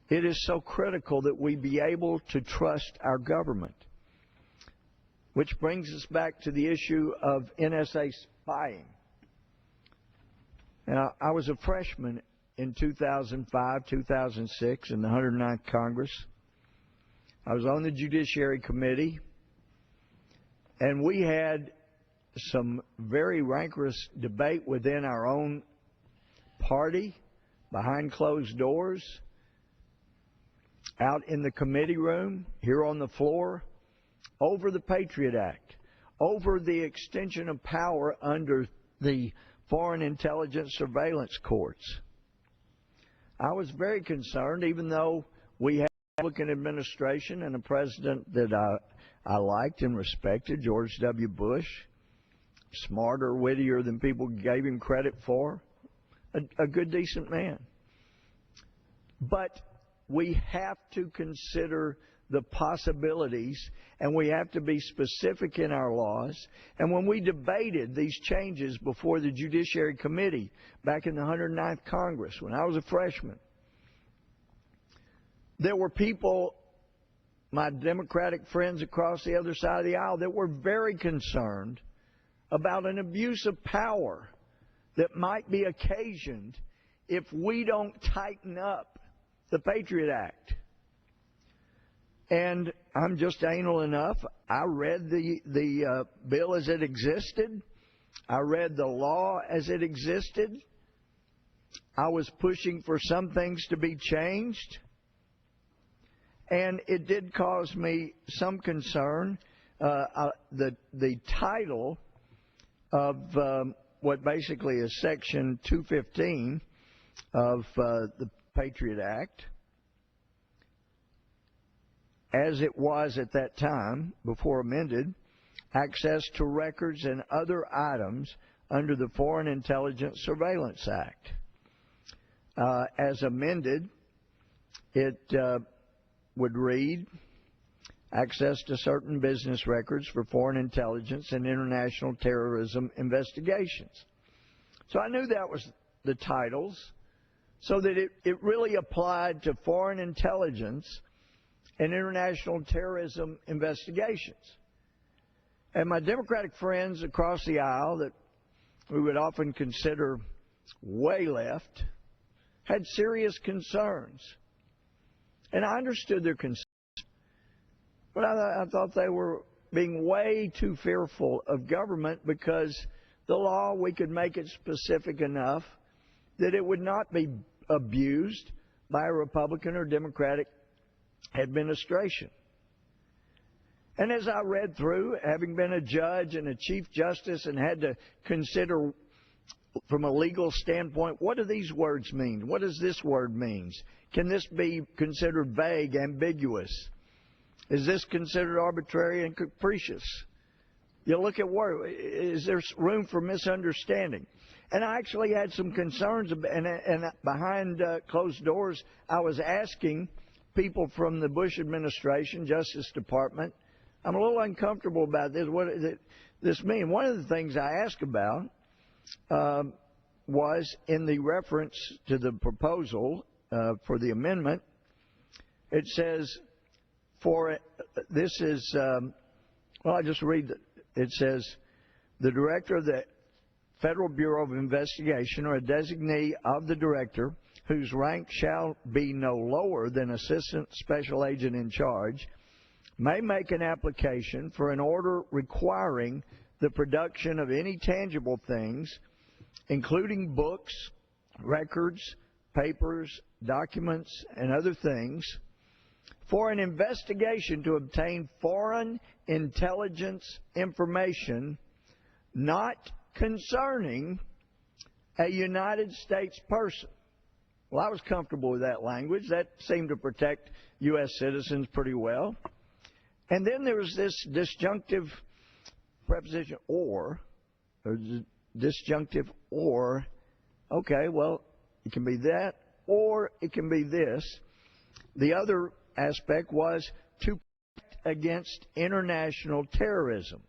it is so critical that we be able to trust our government. Which brings us back to the issue of NSA spying. Now, I was a freshman in 2005, 2006 in the 109th Congress. I was on the Judiciary Committee, and we had some very rancorous debate within our own party, behind closed doors, out in the committee room, here on the floor, over the Patriot Act, over the extension of power under the Foreign Intelligence Surveillance Courts. I was very concerned, even though we had a Republican administration and a president that I liked and respected, George W. Bush, smarter, wittier than people gave him credit for, a good, decent man. But we have to consider the possibilities, and we have to be specific in our laws. And when we debated these changes before the Judiciary Committee back in the 109th Congress, when I was a freshman, there were people, my Democratic friends across the other side of the aisle, that were very concerned about an abuse of power that might be occasioned if we don't tighten up the Patriot Act. And I'm just anal enough. I read the bill as it existed. I read the law as it existed. I was pushing for some things to be changed. And it did cause me some concern. The title of what basically is Section 215 of the Patriot Act, as it was at that time, before amended, access to records and other items under the Foreign Intelligence Surveillance Act. As amended, it would read, access to certain business records for foreign intelligence and international terrorism investigations. So I knew that was the titles, so that it really applied to foreign intelligence and international terrorism investigations. And my Democratic friends across the aisle that we would often consider way left had serious concerns. And I understood their concerns, but I thought they were being way too fearful of government, because the law, we could make it specific enough that it would not be abused by a Republican or Democratic administration. And as I read through, having been a judge and a Chief Justice and had to consider from a legal standpoint, what do these words mean? What does this word mean? Can this be considered vague, ambiguous? Is this considered arbitrary and capricious? You look at word, is there room for misunderstanding? And I actually had some concerns, and behind closed doors, I was asking people from the Bush administration, Justice Department, I'm a little uncomfortable about this. What does this mean? One of the things I asked about was in the reference to the proposal for the amendment. It says, I'll just read it. It says, the director of the Federal Bureau of Investigation, or a designee of the director, whose rank shall be no lower than Assistant Special Agent in Charge, may make an application for an order requiring the production of any tangible things, including books, records, papers, documents, and other things, for an investigation to obtain foreign intelligence information not concerning a United States person. Well, I was comfortable with that language. That seemed to protect U.S. citizens pretty well. And then there was this disjunctive preposition, or disjunctive or. Okay, well, it can be that, or it can be this. The other aspect was to protect against international terrorism.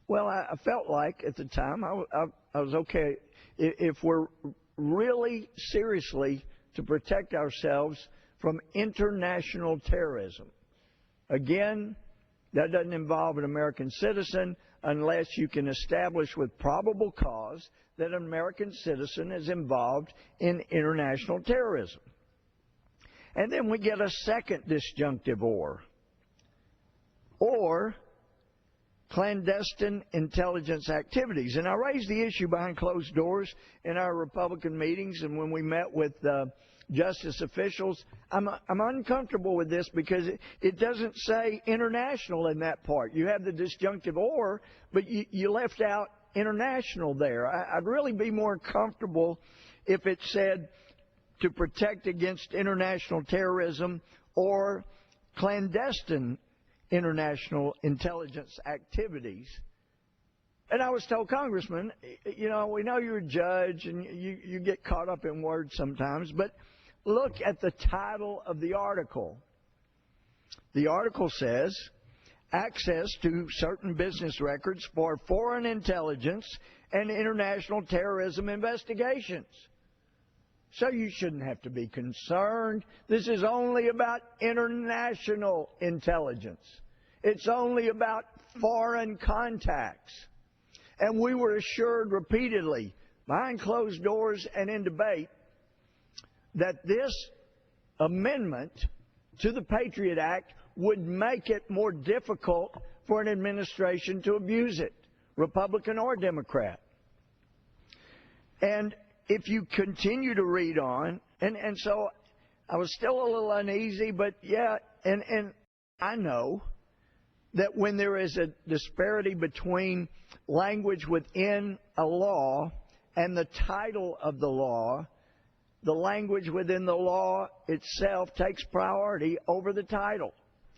Well, I felt like at the time I was okay. If we're really seriously to protect ourselves from international terrorism. Again, that doesn't involve an American citizen unless you can establish with probable cause that an American citizen is involved in international terrorism. And then we get a second disjunctive or clandestine intelligence activities. And I raised the issue behind closed doors in our Republican meetings and when we met with justice officials. I'm uncomfortable with this because it doesn't say international in that part. You have the disjunctive or, but you left out international there. I'd really be more comfortable if it said to protect against international terrorism or clandestine international intelligence activities. And I was told, Congressman, you know, we know you're a judge and you get caught up in words sometimes, but look at the title of the article. The article says, access to certain business records for foreign intelligence and international terrorism investigations. So you shouldn't have to be concerned. This is only about international intelligence. It's only about foreign contacts. And we were assured repeatedly, behind closed doors and in debate, that this amendment to the Patriot Act would make it more difficult for an administration to abuse it, Republican or Democrat. And if you continue to read on, and so I was still a little uneasy, but yeah, and I know that when there is a disparity between language within a law and the title of the law, the language within the law itself takes priority over the title.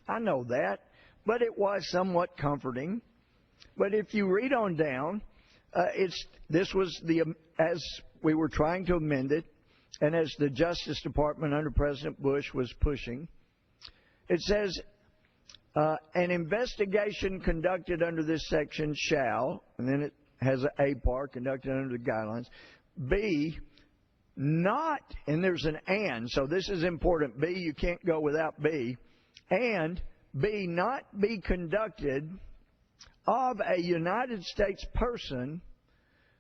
I know that, but it was somewhat comforting. But if you read on down, this was as we were trying to amend it, and as the Justice Department under President Bush was pushing, it says, an investigation conducted under this section shall, and then it has a part, conducted under the guidelines, be not, and there's an and, so this is important, B, you can't go without B, and B, not be conducted of a United States person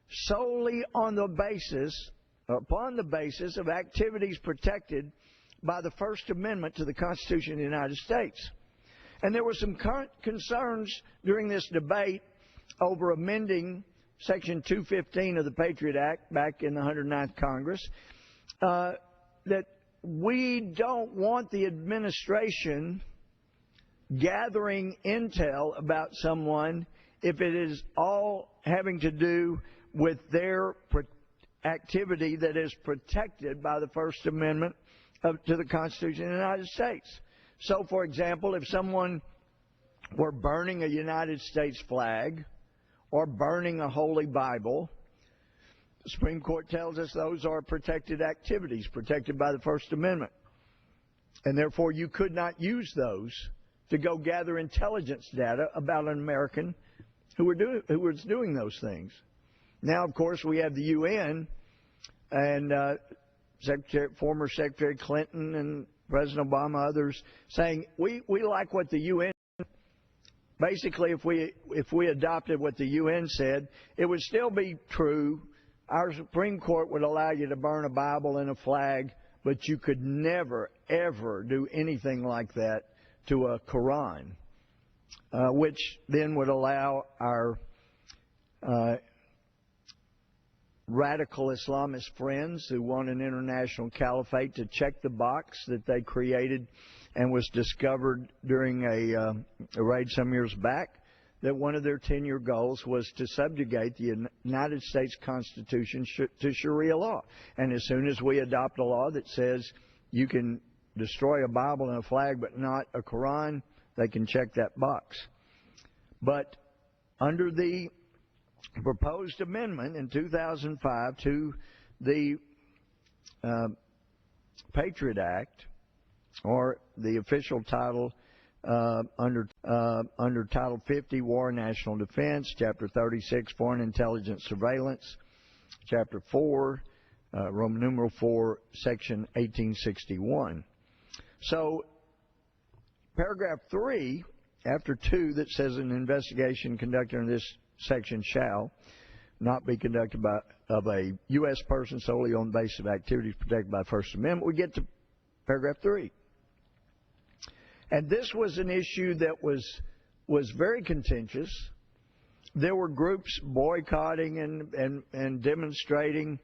solely on the basis, upon the basis of activities protected by the First Amendment to the Constitution of the United States. And there were some current concerns during this debate over amending Section 215 of the Patriot Act back in the 109th Congress, that we don't want the administration gathering intel about someone if it is all having to do with their activity that is protected by the First Amendment to the Constitution of the United States. So, for example, if someone were burning a United States flag or burning a Holy Bible, the Supreme Court tells us those are protected activities, protected by the First Amendment. And therefore, you could not use those to go gather intelligence data about an American who was doing those things. Now, of course, we have the UN and former Secretary Clinton and President Obama, others saying we like what the UN. Basically, if we adopted what the UN said, it would still be true. Our Supreme Court would allow you to burn a Bible and a flag, but you could never, ever do anything like that to a Quran, which then would allow our radical Islamist friends who want an international caliphate to check the box that they created and was discovered during a raid some years back, that one of their 10-year goals was to subjugate the United States Constitution to Sharia law. And as soon as we adopt a law that says you can destroy a Bible and a flag but not a Quran, they can check that box. But under the proposed amendment in 2005 to the Patriot Act, or the official title under Title 50, War and National Defense, Chapter 36, Foreign Intelligence Surveillance, Chapter 4, Roman numeral 4, section 1861. So paragraph 3, after 2 that says an investigation conducted under this section shall not be conducted of a U.S. person solely on the basis of activities protected by the First Amendment, we get to paragraph 3. And this was an issue that was very contentious. There were groups boycotting and demonstrating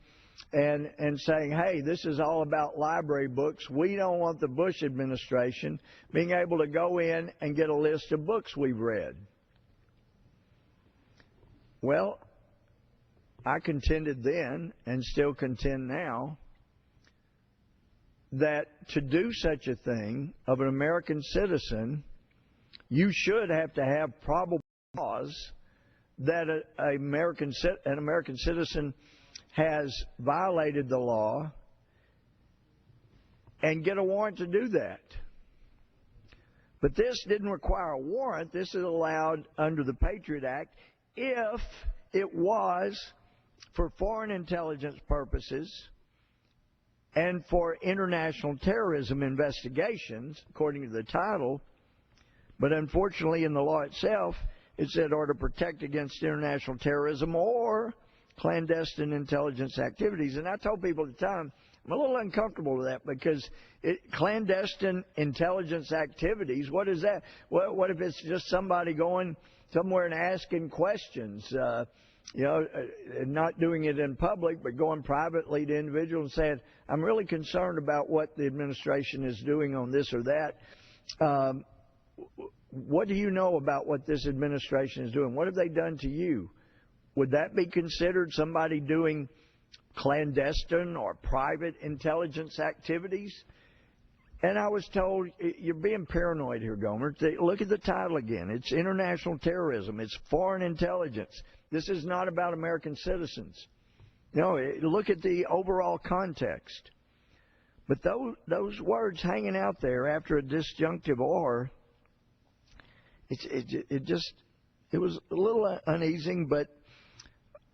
and saying, hey, this is all about library books. We don't want the Bush administration being able to go in and get a list of books we've read. Well, I contended then, and still contend now, that to do such a thing of an American citizen, you should have to have probable cause that an American citizen has violated the law and get a warrant to do that. But this didn't require a warrant. This is allowed under the Patriot Act if it was for foreign intelligence purposes and for international terrorism investigations, according to the title. But unfortunately, in the law itself, it said, or to protect against international terrorism or clandestine intelligence activities. And I told people at the time, I'm a little uncomfortable with that because clandestine intelligence activities, what is that? What if it's just somebody going somewhere and asking questions, not doing it in public, but going privately to individuals and saying, I'm really concerned about what the administration is doing on this or that. What do you know about what this administration is doing? What have they done to you? Would that be considered somebody doing clandestine or private intelligence activities? And I was told, you're being paranoid here, Gohmert. Look at the title again. It's international terrorism. It's foreign intelligence. This is not about American citizens. No, look at the overall context. But those words hanging out there after a disjunctive or, it was a little uneasy, but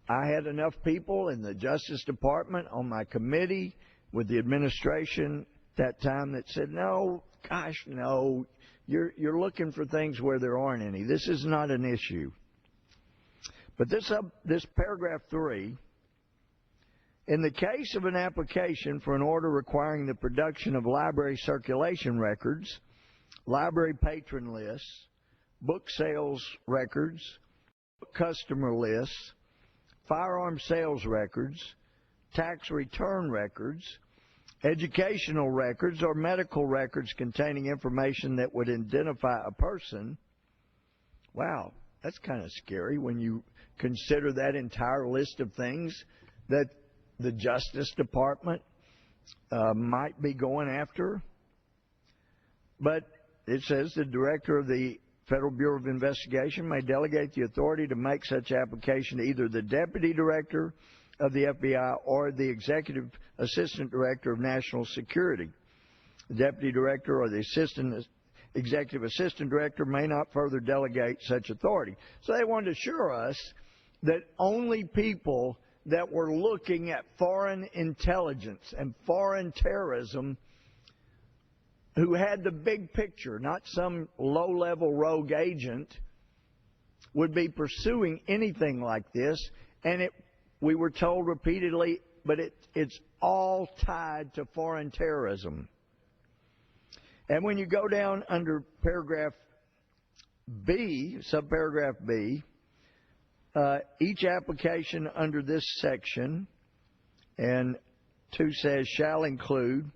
I had enough people in the Justice Department on my committee with the administration at that time that said, no, gosh, no, you're looking for things where there aren't any. This is not an issue. But this paragraph 3, in the case of an application for an order requiring the production of library circulation records, library patron lists, book sales records, customer lists, firearm sales records, tax return records, educational records, or medical records containing information that would identify a person. Wow, that's kind of scary when you consider that entire list of things that the Justice Department might be going after. But it says the director of the Federal Bureau of Investigation may delegate the authority to make such application to either the Deputy Director of the FBI or the Executive Assistant Director of National Security. The Deputy Director or the Executive Assistant Director may not further delegate such authority. So they wanted to assure us that only people that were looking at foreign intelligence and foreign terrorism, who had the big picture, not some low-level rogue agent, would be pursuing anything like this. And we were told repeatedly, but it's all tied to foreign terrorism. And when you go down under paragraph B, subparagraph B, each application under this section, and 2 says, shall include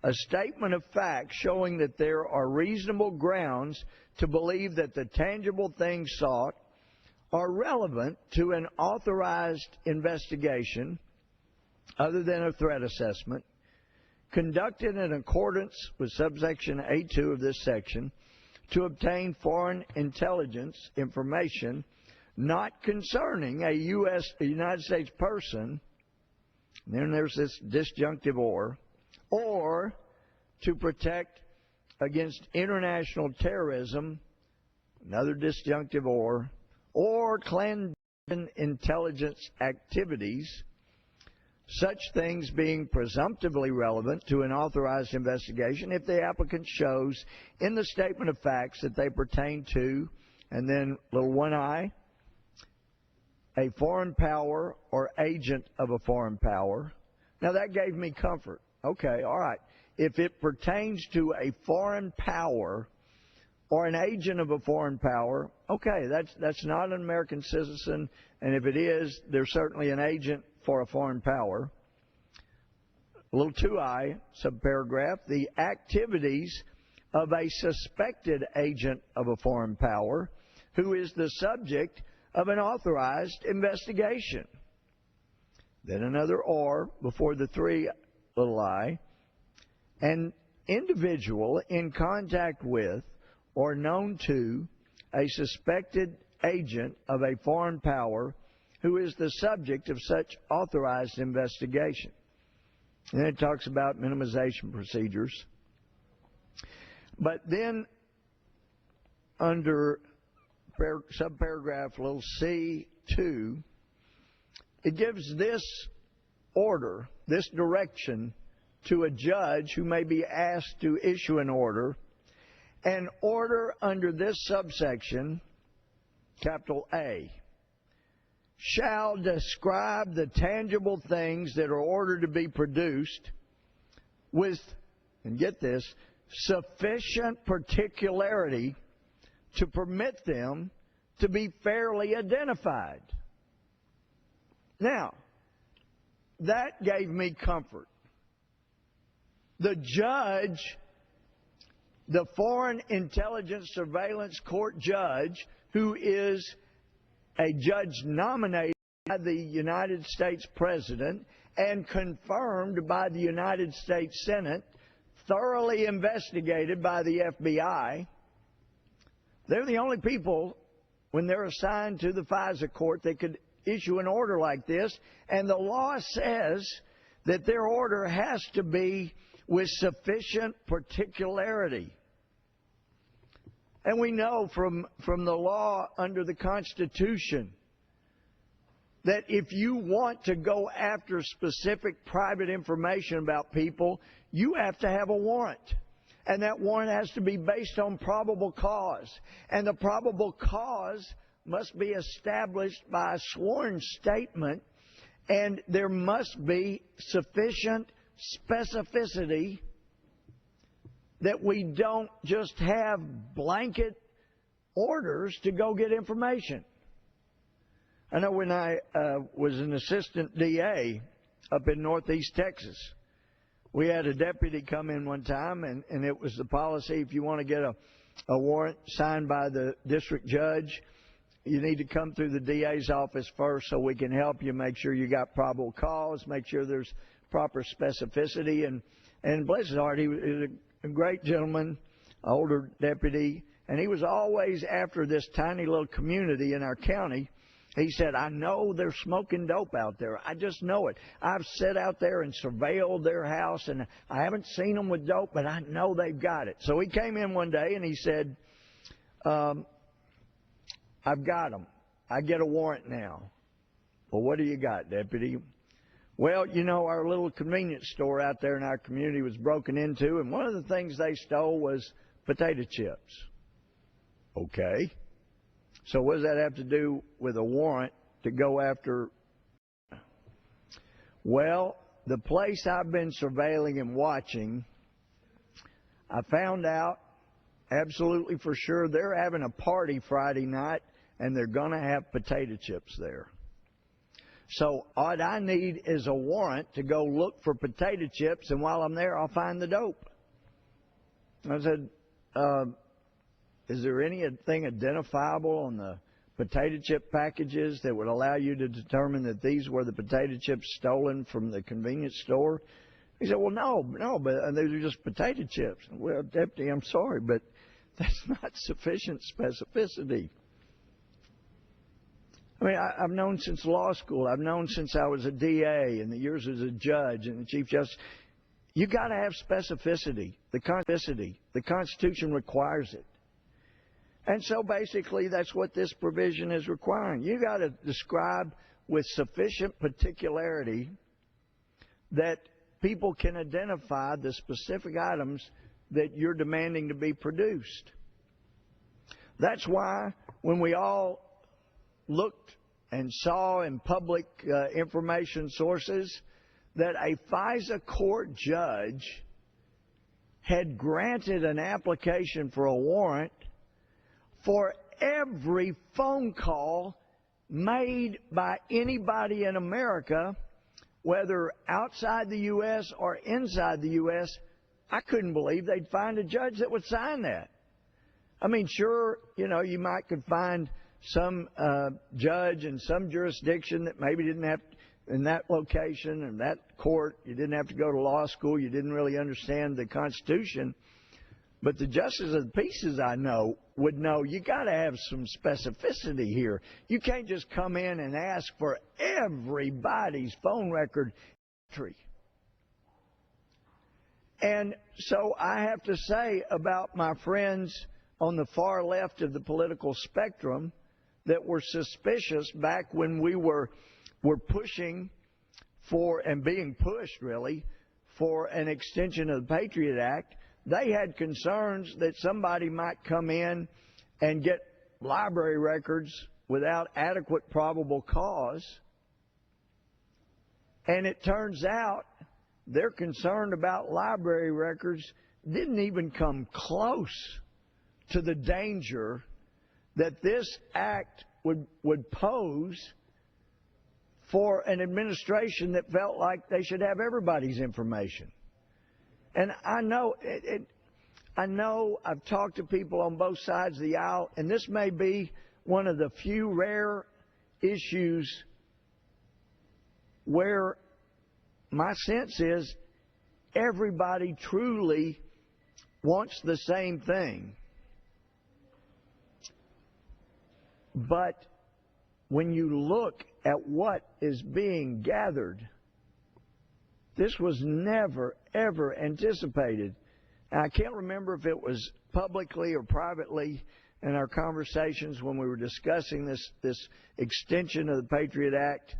a statement of fact showing that there are reasonable grounds to believe that the tangible things sought are relevant to an authorized investigation other than a threat assessment conducted in accordance with subsection A2 of this section to obtain foreign intelligence information not concerning a United States person, and then there's this disjunctive or to protect against international terrorism, another disjunctive or clandestine intelligence activities such things being presumptively relevant to an authorized investigation if the applicant shows in the statement of facts that they pertain to, and then little 1I, a foreign power or agent of a foreign power. Now that gave me comfort. Okay, all right. If it pertains to a foreign power or an agent of a foreign power, okay, that's not an American citizen, and if it is, they're certainly an agent for a foreign power. A little 2I, subparagraph, the activities of a suspected agent of a foreign power who is the subject of an authorized investigation. Then another or before the 3 little I, an individual in contact with or known to a suspected agent of a foreign power who is the subject of such authorized investigation. And then it talks about minimization procedures. But then under subparagraph little C2, it gives this order, this direction to a judge who may be asked to issue an order under this subsection, capital A, shall describe the tangible things that are ordered to be produced with, and get this, sufficient particularity to permit them to be fairly identified. Now, that gave me comfort. The judge, the Foreign Intelligence Surveillance Court judge, who is a judge nominated by the United States President and confirmed by the United States Senate, thoroughly investigated by the FBI, they're the only people, when they're assigned to the FISA court, that could issue an order like this, and the law says that their order has to be with sufficient particularity. And we know from the law under the Constitution that if you want to go after specific private information about people, you have to have a warrant. And that warrant has to be based on probable cause. And the probable cause must be established by a sworn statement, and there must be sufficient specificity that we don't just have blanket orders to go get information. I know when I was an assistant DA up in Northeast Texas, we had a deputy come in one time, and it was the policy, if you want to get a warrant signed by the district judge, you need to come through the DA's office first so we can help you make sure you got probable cause, make sure there's proper specificity. And bless his heart, he was a great gentleman, older deputy, and he was always after this tiny little community in our county. He said, I know they're smoking dope out there. I just know it. I've sat out there and surveilled their house, and I haven't seen them with dope, but I know they've got it. So he came in one day, and he said, I've got them. I get a warrant now. Well, what do you got, deputy? Well, you know, our little convenience store out there in our community was broken into, and one of the things they stole was potato chips. Okay. So what does that have to do with a warrant to go after? Well, the place I've been surveilling and watching, I found out absolutely for sure they're having a party Friday night, and they're going to have potato chips there. So all I need is a warrant to go look for potato chips, and while I'm there, I'll find the dope. I said, is there anything identifiable on the potato chip packages that would allow you to determine that these were the potato chips stolen from the convenience store? He said, well, no, but these are just potato chips. Well, Deputy, I'm sorry, but that's not sufficient specificity. I mean, I've known since law school. I've known since I was a DA and the years as a judge and the Chief Justice. You got to have specificity. The Constitution requires it. And so basically that's what this provision is requiring. You got to describe with sufficient particularity that people can identify the specific items that you're demanding to be produced. That's why when we all looked and saw in public information sources that a FISA court judge had granted an application for a warrant for every phone call made by anybody in America, whether outside the U.S. or inside the U.S., I couldn't believe they'd find a judge that would sign that. I mean, sure, you might could find some judge in some jurisdiction that maybe didn't have, in that location and that court, you didn't have to go to law school, you didn't really understand the Constitution. But the justices of the peace, as I know, would know you got to have some specificity here. You can't just come in and ask for everybody's phone record entry. And so I have to say about my friends on the far left of the political spectrum that were suspicious back when we were pushing for, and being pushed really, for an extension of the Patriot Act. They had concerns that somebody might come in and get library records without adequate probable cause. And it turns out their concern about library records didn't even come close to the danger that this act would pose for an administration that felt like they should have everybody's information. And I know I've talked to people on both sides of the aisle, and this may be one of the few rare issues where my sense is everybody truly wants the same thing. But when you look at what is being gathered, this was never, ever anticipated. And I can't remember if it was publicly or privately in our conversations when we were discussing this extension of the Patriot Act.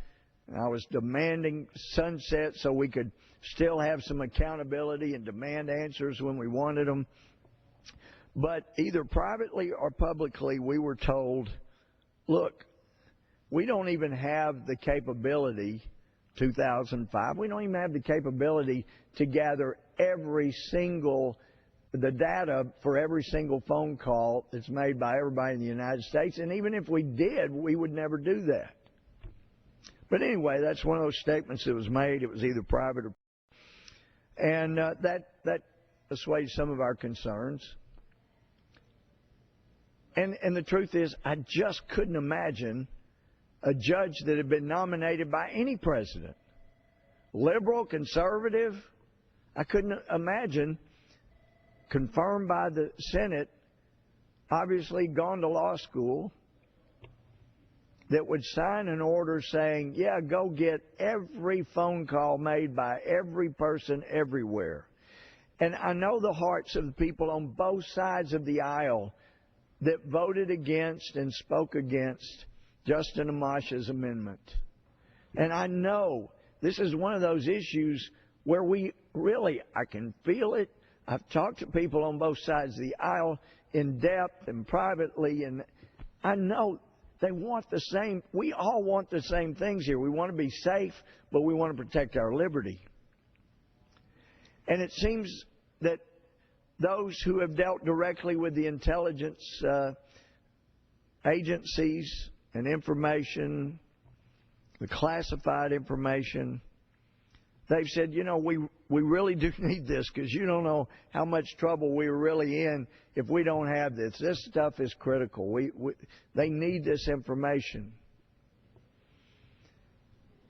I was demanding sunset so we could still have some accountability and demand answers when we wanted them. But either privately or publicly, we were told, look, we don't even have the capability, 2005, we don't even have the capability to gather the data for every single phone call that's made by everybody in the United States. And even if we did, we would never do that. But anyway, that's one of those statements that was made. It was either private or... And that assuaged some of our concerns. And the truth is, I just couldn't imagine a judge that had been nominated by any president, liberal, conservative. I couldn't imagine, confirmed by the Senate, obviously gone to law school, that would sign an order saying, yeah, go get every phone call made by every person everywhere. And I know the hearts of the people on both sides of the aisle that voted against and spoke against Justin Amash's amendment. And I know this is one of those issues where we really, I can feel it. I've talked to people on both sides of the aisle in depth and privately, and I know they want the same. We all want the same things here. We want to be safe, but we want to protect our liberty. And it seems that those who have dealt directly with the intelligence agencies and information, the classified information, they've said, we really do need this because you don't know how much trouble we're really in if we don't have this. This stuff is critical. They need this information.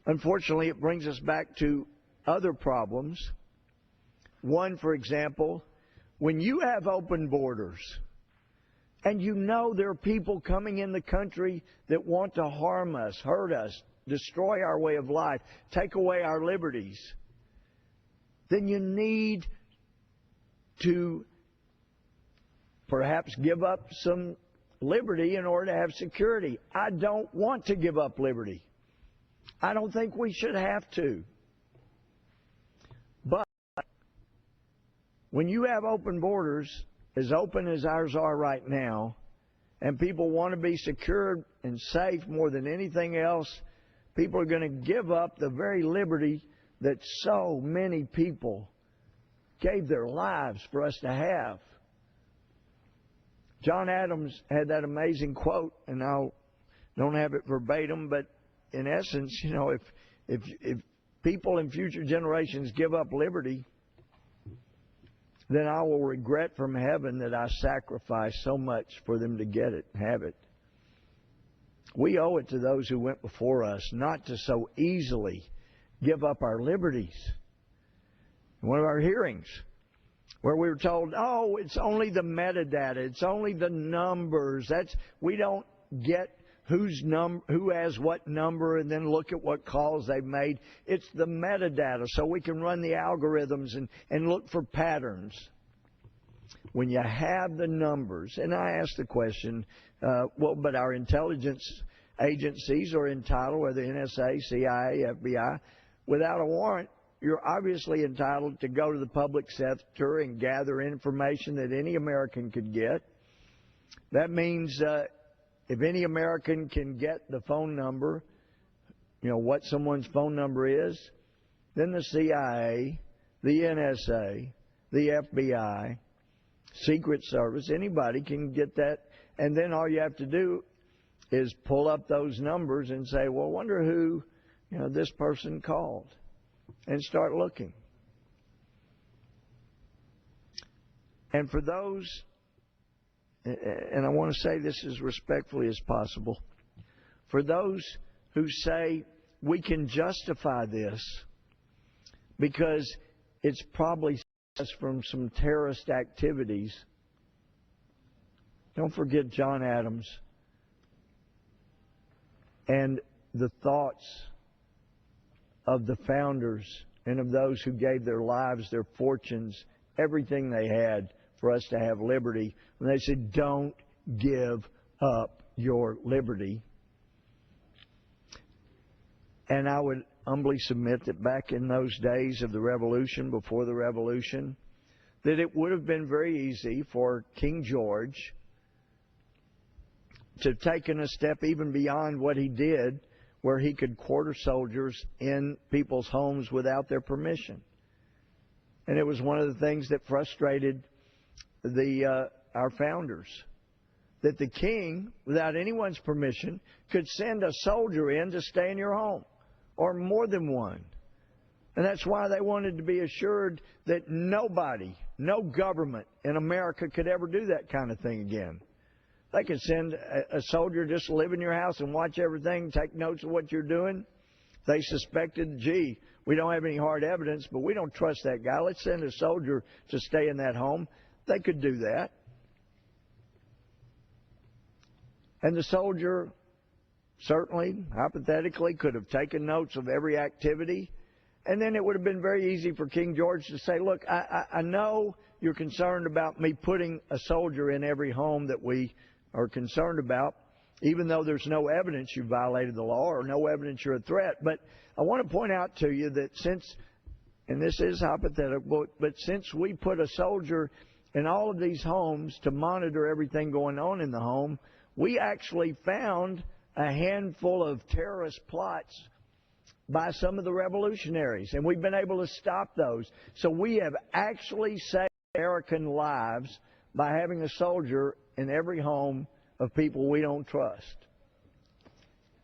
Unfortunately, it brings us back to other problems. One, for example, when you have open borders and you know there are people coming in the country that want to harm us, hurt us, destroy our way of life, take away our liberties, then you need to perhaps give up some liberty in order to have security. I don't want to give up liberty. I don't think we should have to. When you have open borders, as open as ours are right now, and people want to be secure and safe more than anything else, people are going to give up the very liberty that so many people gave their lives for us to have. John Adams had that amazing quote, and I don't have it verbatim, but in essence, you know, if people in future generations give up liberty, then I will regret from heaven that I sacrificed so much for them to get it, have it. We owe it to those who went before us not to so easily give up our liberties. In one of our hearings, where we were told, oh, it's only the metadata, it's only the numbers. We don't get who has what number and then look at what calls they've made. It's the metadata, so we can run the algorithms and look for patterns. When you have the numbers, and I ask the question, but our intelligence agencies are entitled, whether NSA, CIA, FBI, without a warrant, you're obviously entitled to go to the public sector and gather information that any American could get. That means if any American can get the phone number, you know, what someone's phone number is, then the CIA, the NSA, the FBI, Secret Service, anybody can get that. And then all you have to do is pull up those numbers and say, well, I wonder who, you know, this person called, and start looking. And for those, and I want to say this as respectfully as possible, for those who say we can justify this because it's probably us from some terrorist activities, don't forget John Adams and the thoughts of the founders and of those who gave their lives, their fortunes, everything they had for us to have liberty, when they said, don't give up your liberty. And I would humbly submit that back in those days of the Revolution, before the Revolution, that it would have been very easy for King George to have taken a step even beyond what he did, where he could quarter soldiers in people's homes without their permission. And it was one of the things that frustrated our founders, that the king, without anyone's permission, could send a soldier in to stay in your home, or more than one. And that's why they wanted to be assured that nobody, no government in America could ever do that kind of thing again. They could send a soldier just to live in your house and watch everything, take notes of what you're doing. They suspected, gee, we don't have any hard evidence, but we don't trust that guy. Let's send a soldier to stay in that home. They could do that. And the soldier certainly, hypothetically, could have taken notes of every activity. And then it would have been very easy for King George to say, look, I know you're concerned about me putting a soldier in every home that we are concerned about, even though there's no evidence you violated the law or no evidence you're a threat. But I want to point out to you that since, and this is hypothetical, but since we put a soldier in all of these homes to monitor everything going on in the home, we actually found a handful of terrorist plots by some of the revolutionaries, and we've been able to stop those. So we have actually saved American lives by having a soldier in every home of people we don't trust.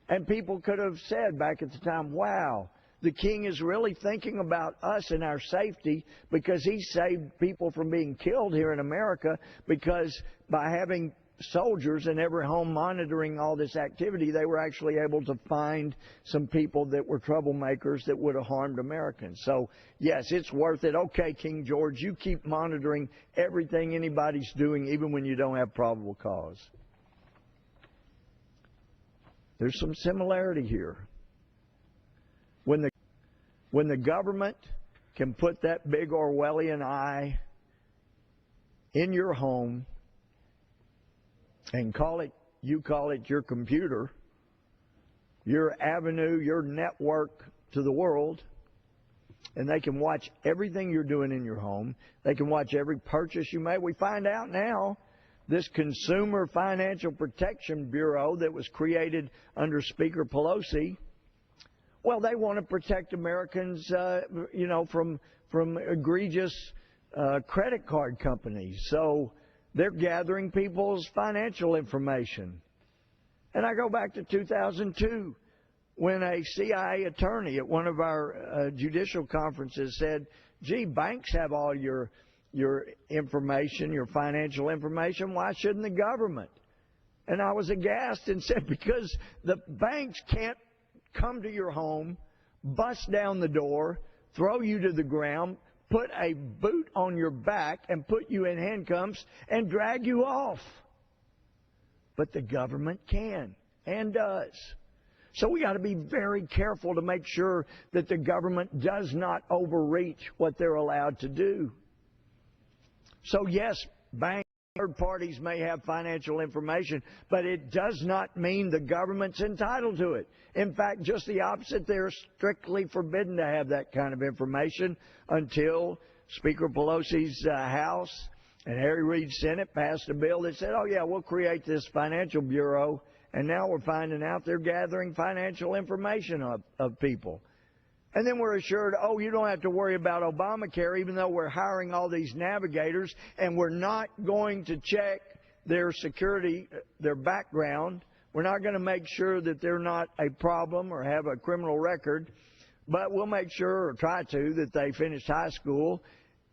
And people could have said back at the time, wow, the king is really thinking about us and our safety, because he saved people from being killed here in America, because by having soldiers in every home monitoring all this activity, they were actually able to find some people that were troublemakers that would have harmed Americans. So, yes, it's worth it. Okay, King George, you keep monitoring everything anybody's doing, even when you don't have probable cause. There's some similarity here. When the government can put that big Orwellian eye in your home and call it your computer, your avenue, your network to the world, and they can watch everything you're doing in your home. They can watch every purchase you make. We find out now this Consumer Financial Protection Bureau that was created under Speaker Pelosi, well, they want to protect Americans, from egregious credit card companies. So they're gathering people's financial information. And I go back to 2002 when a CIA attorney at one of our judicial conferences said, gee, banks have all your information, your financial information. Why shouldn't the government? And I was aghast and said, because the banks can't come to your home, bust down the door, throw you to the ground, put a boot on your back and put you in handcuffs and drag you off. But the government can and does. So we got to be very careful to make sure that the government does not overreach what they're allowed to do. So yes, banks, third parties may have financial information, but it does not mean the government's entitled to it. In fact, just the opposite. They're strictly forbidden to have that kind of information until Speaker Pelosi's House and Harry Reid's Senate passed a bill that said, oh, yeah, we'll create this financial bureau, and now we're finding out they're gathering financial information of people. And then we're assured, oh, you don't have to worry about Obamacare, even though we're hiring all these navigators, and we're not going to check their security, their background. We're not going to make sure that they're not a problem or have a criminal record, but we'll make sure, or try to, that they finished high school.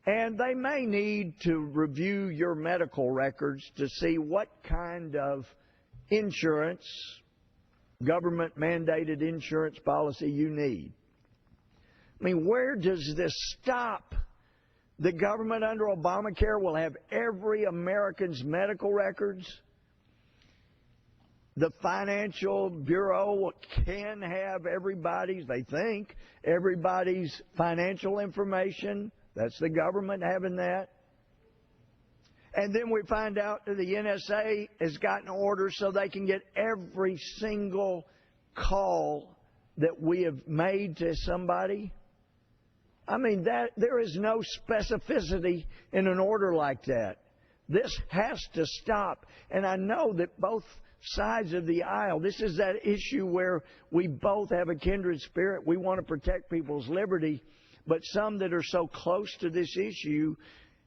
And they may need to review your medical records to see what kind of insurance, government-mandated insurance policy you need. I mean, where does this stop? The government under Obamacare will have every American's medical records. The Financial Bureau can have everybody's, they think, everybody's financial information. That's the government having that. And then we find out that the NSA has gotten orders so they can get every single call that we have made to somebody. I mean, there is no specificity in an order like that. This has to stop. And I know that both sides of the aisle, this is that issue where we both have a kindred spirit. We want to protect people's liberty. But some that are so close to this issue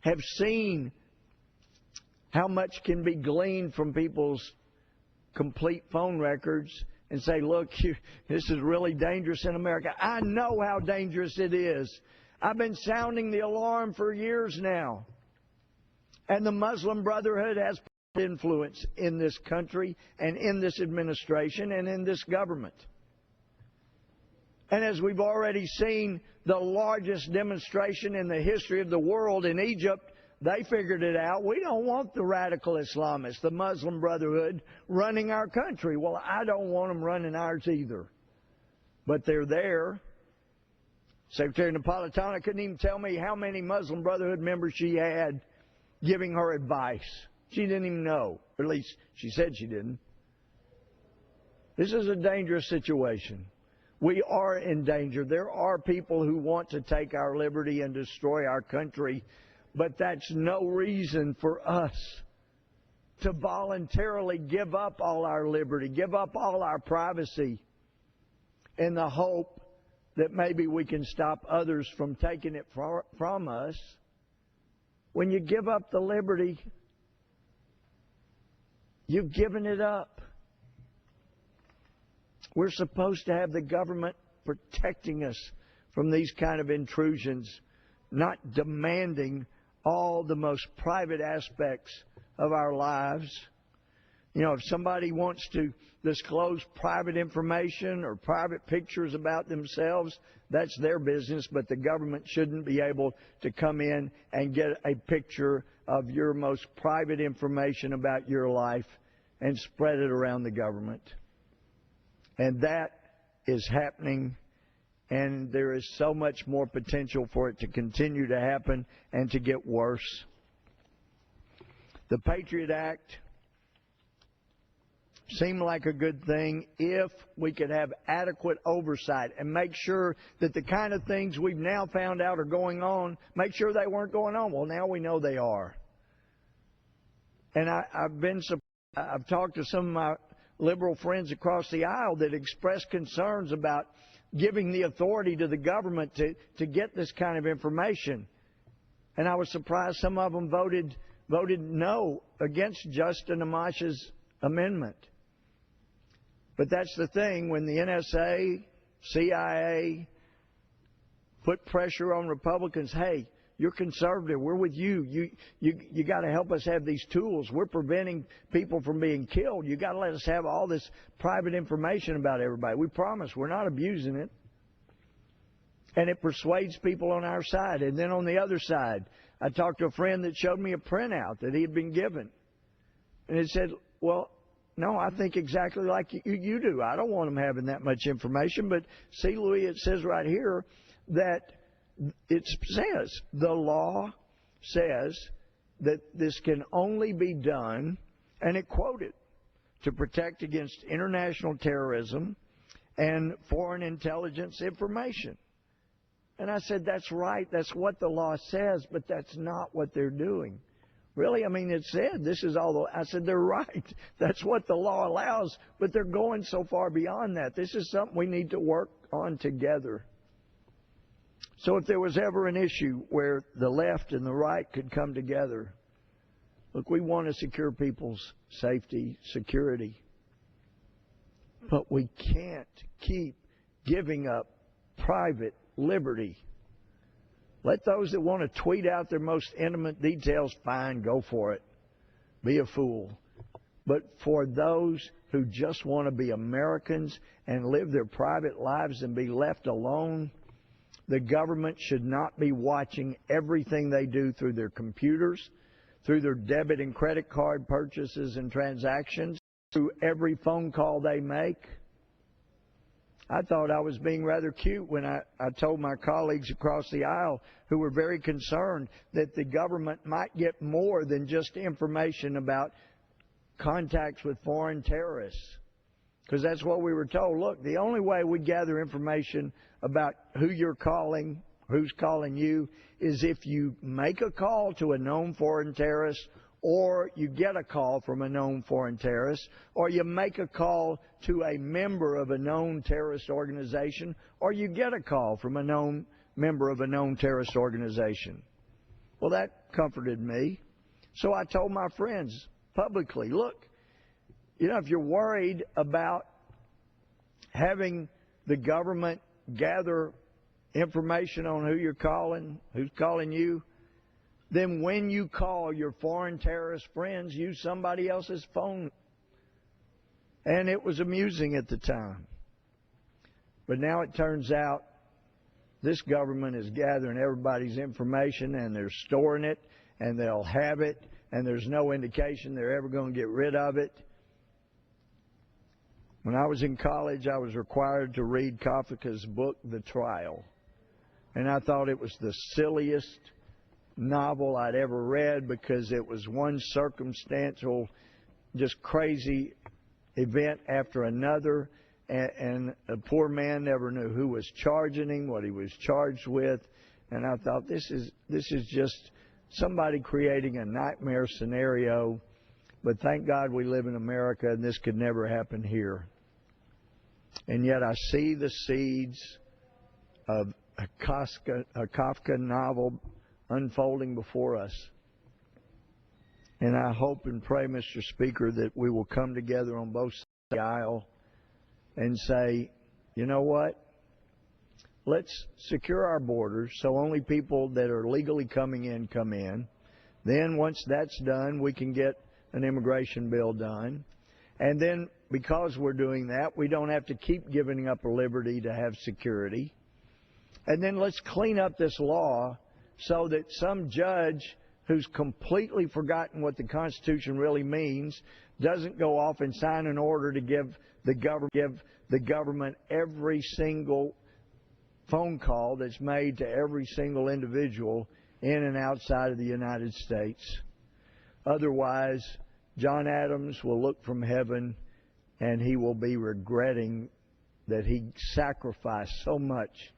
have seen how much can be gleaned from people's complete phone records and say, look, this is really dangerous in America. I know how dangerous it is. I've been sounding the alarm for years now. And the Muslim Brotherhood has influence in this country and in this administration and in this government. And as we've already seen, the largest demonstration in the history of the world in Egypt, they figured it out. We don't want the radical Islamists, the Muslim Brotherhood, running our country. Well, I don't want them running ours either. But they're there. Secretary Napolitano couldn't even tell me how many Muslim Brotherhood members she had giving her advice. She didn't even know. Or at least she said she didn't. This is a dangerous situation. We are in danger. There are people who want to take our liberty and destroy our country, but that's no reason for us to voluntarily give up all our liberty, give up all our privacy in the hope that maybe we can stop others from taking it from us. When you give up the liberty, you've given it up. We're supposed to have the government protecting us from these kind of intrusions, not demanding all the most private aspects of our lives. You know, if somebody wants to disclose private information or private pictures about themselves, that's their business, but the government shouldn't be able to come in and get a picture of your most private information about your life and spread it around the government. And that is happening, and there is so much more potential for it to continue to happen and to get worse. The Patriot Act seem like a good thing if we could have adequate oversight and make sure that the kind of things we've now found out are going on, make sure they weren't going on. Well, now we know they are. And I've talked to some of my liberal friends across the aisle that express concerns about giving the authority to the government to get this kind of information. And I was surprised some of them voted no against Justin Amash's amendment. But that's the thing, when the NSA, CIA put pressure on Republicans, hey, you're conservative, we're with you. You got to help us have these tools. We're preventing people from being killed. You got to let us have all this private information about everybody. We promise we're not abusing it. And it persuades people on our side. And then on the other side, I talked to a friend that showed me a printout that he had been given. And it said, well, no, I think exactly like you do. I don't want them having that much information. But see, Louie, it says right here that it says, the law says that this can only be done, and it quoted, to protect against international terrorism and foreign intelligence information. And I said, that's right, that's what the law says, but that's not what they're doing. Really? I mean, it said this is all I said, they're right. That's what the law allows, but they're going so far beyond that. This is something we need to work on together. So if there was ever an issue where the left and the right could come together, look, we want to secure people's safety, security, but we can't keep giving up private liberty. Let those that want to tweet out their most intimate details, fine, go for it. Be a fool. But for those who just want to be Americans and live their private lives and be left alone, the government should not be watching everything they do through their computers, through their debit and credit card purchases and transactions, through every phone call they make. I thought I was being rather cute when I told my colleagues across the aisle who were very concerned that the government might get more than just information about contacts with foreign terrorists. Because that's what we were told. Look, the only way we gather information about who you're calling, who's calling you, is if you make a call to a known foreign terrorist, or you get a call from a known foreign terrorist, or you make a call to a member of a known terrorist organization, or you get a call from a known member of a known terrorist organization. Well, that comforted me. So I told my friends publicly, look, if you're worried about having the government gather information on who you're calling, who's calling you, then when you call your foreign terrorist friends, use somebody else's phone. And it was amusing at the time. But now it turns out this government is gathering everybody's information and they're storing it and they'll have it and there's no indication they're ever going to get rid of it. When I was in college, I was required to read Kafka's book, The Trial. And I thought it was the silliest novel I'd ever read because it was one circumstantial, just crazy event after another, and a poor man never knew who was charging him, what he was charged with, and I thought this is just somebody creating a nightmare scenario, but thank God we live in America and this could never happen here. And yet I see the seeds of a Kafka novel unfolding before us. And I hope and pray, Mr. Speaker, that we will come together on both sides of the aisle and say, you know what? Let's secure our borders so only people that are legally coming in come in. Then once that's done, we can get an immigration bill done. And then because we're doing that, we don't have to keep giving up our liberty to have security. And then let's clean up this law so that some judge who's completely forgotten what the Constitution really means doesn't go off and sign an order to give the government every single phone call that's made to every single individual in and outside of the United States. Otherwise, John Adams will look from heaven and he will be regretting that he sacrificed so much